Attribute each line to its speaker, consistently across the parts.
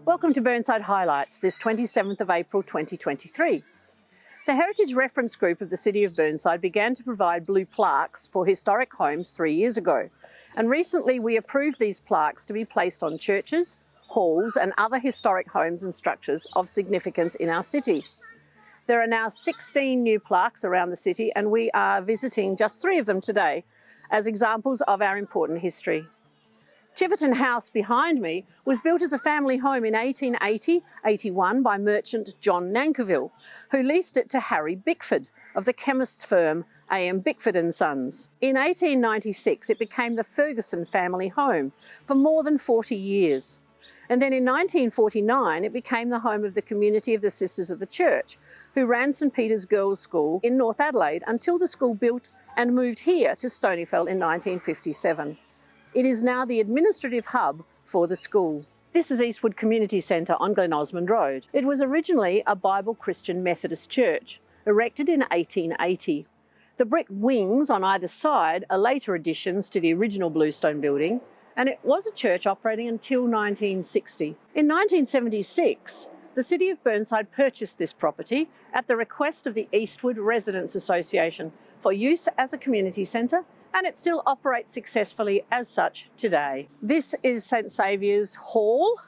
Speaker 1: Welcome to Burnside Highlights, this 27th of April 2023. The Heritage Reference Group of the City of Burnside began to provide blue plaques for historic homes 3 years ago. And recently we approved these plaques to be placed on churches, halls and other historic homes and structures of significance in our city. There are now 16 new plaques around the city and we are visiting just 3 of them today as examples of our important history. Chiverton House behind me was built as a family home in 1880-81 by merchant John Nankerville, who leased it to Harry Bickford of the chemist firm A.M. Bickford and Sons. In 1896 it became the Ferguson family home for more than 40 years. And then in 1949 it became the home of the community of the Sisters of the Church, who ran St Peter's Girls' School in North Adelaide until the school built and moved here to Stonyfell in 1957. It is now the administrative hub for the school. This is Eastwood Community Centre on Glen Osmond Road. It was originally a Bible Christian Methodist church, erected in 1880. The brick wings on either side are later additions to the original bluestone building, and it was a church operating until 1960. In 1976, the City of Burnside purchased this property at the request of the Eastwood Residents Association for use as a community centre, and it still operates successfully as such today. This is St Saviour's Hall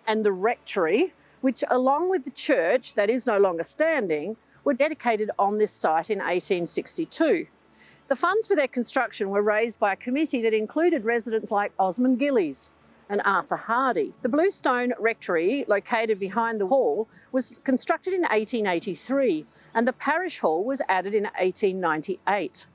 Speaker 1: and the Rectory, which along with the church that is no longer standing, were dedicated on this site in 1862. The funds for their construction were raised by a committee that included residents like Osmond Gillies and Arthur Hardy. The Bluestone Rectory, located behind the hall, was constructed in 1883 and the parish hall was added in 1898.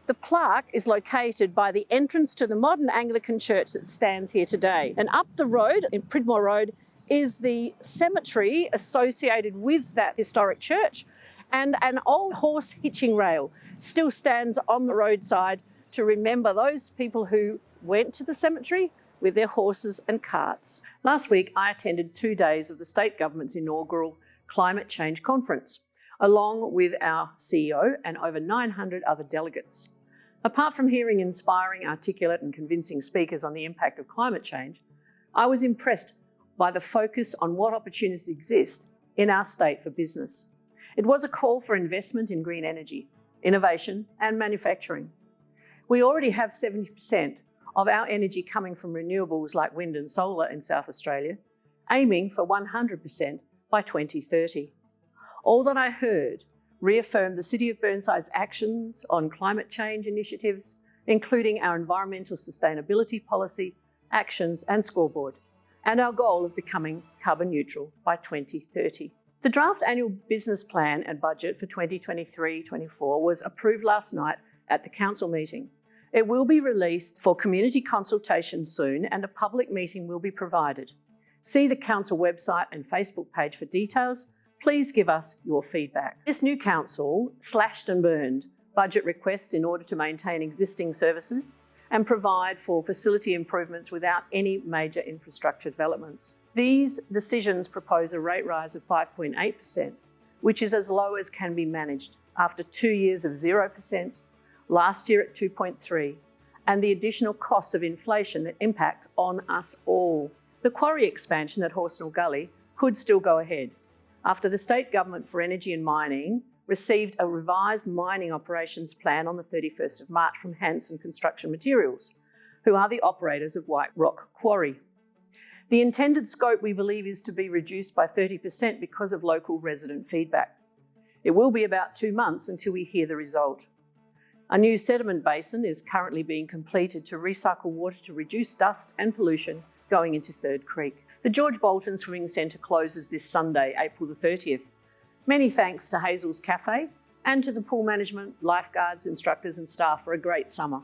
Speaker 1: The plaque is located by the entrance to the modern Anglican church that stands here today. And up the road, in Pridmore Road, is the cemetery associated with that historic church, and an old horse hitching rail still stands on the roadside to remember those people who went to the cemetery with their horses and carts. Last week, I attended 2 days of the state government's inaugural Climate Change Conference, along with our CEO and over 900 other delegates. Apart from hearing inspiring, articulate and convincing speakers on the impact of climate change, I was impressed by the focus on what opportunities exist in our state for business. It was a call for investment in green energy, innovation and manufacturing. We already have 70% of our energy coming from renewables like wind and solar in South Australia, aiming for 100% by 2030. All that I heard reaffirmed the City of Burnside's actions on climate change initiatives, including our environmental sustainability policy, actions and scoreboard, and our goal of becoming carbon neutral by 2030. The draft annual business plan and budget for 2023-24 was approved last night at the council meeting. It will be released for community consultation soon and a public meeting will be provided. See the council website and Facebook page for details. Please give us your feedback. This new council slashed and burned budget requests in order to maintain existing services and provide for facility improvements without any major infrastructure developments. These decisions propose a rate rise of 5.8%, which is as low as can be managed after 2 years of 0%, last year at 2.3%, and the additional costs of inflation that impact on us all. The quarry expansion at Horsnell Gully could still go ahead, after the State Government for Energy and Mining received a revised mining operations plan on the 31st of March from Hanson Construction Materials, who are the operators of White Rock Quarry. The intended scope, we believe, is to be reduced by 30% because of local resident feedback. It will be about 2 months until we hear the result. A new sediment basin is currently being completed to recycle water to reduce dust and pollution going into Third Creek. The George Bolton Swimming Centre closes this Sunday, April the 30th. Many thanks to Hazel's Cafe and to the pool management, lifeguards, instructors and staff for a great summer.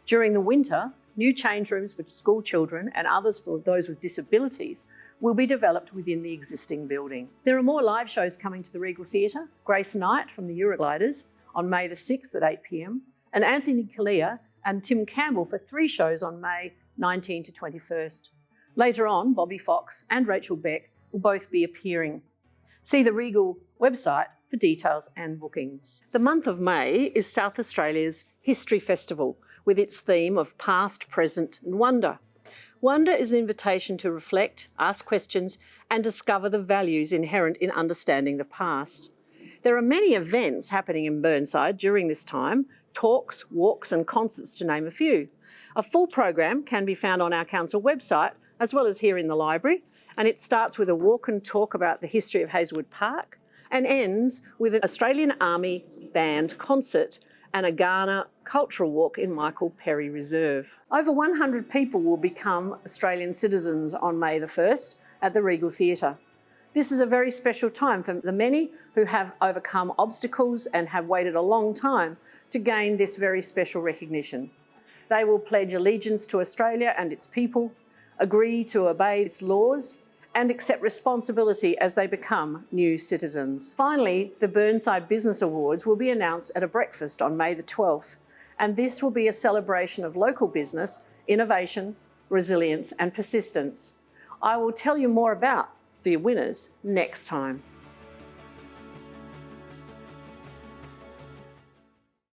Speaker 1: During the winter, new change rooms for school children and others for those with disabilities will be developed within the existing building. There are more live shows coming to the Regal Theatre, Grace Knight from the Eurogliders on May the 6th at 8 p.m, and Anthony Kalia and Tim Campbell for 3 shows on May 19 to 21st. Later on, Bobby Fox and Rachel Beck will both be appearing. See the Regal website for details and bookings. The month of May is South Australia's History Festival with its theme of past, present and wonder. Wonder is an invitation to reflect, ask questions, and discover the values inherent in understanding the past. There are many events happening in Burnside during this time, talks, walks and concerts to name a few. A full program can be found on our council website as well as here in the library, and it starts with a walk and talk about the history of Hazelwood Park and ends with an Australian Army Band concert and a Ghana cultural walk in Michael Perry Reserve. Over 100 people will become Australian citizens on May the 1st at the Regal Theatre. This is a very special time for the many who have overcome obstacles and have waited a long time to gain this very special recognition. They will pledge allegiance to Australia and its people, agree to obey its laws, and accept responsibility as they become new citizens. Finally, the Burnside Business Awards will be announced at a breakfast on May the 12th, and this will be a celebration of local business, innovation, resilience and persistence. I will tell you more about the winners next time.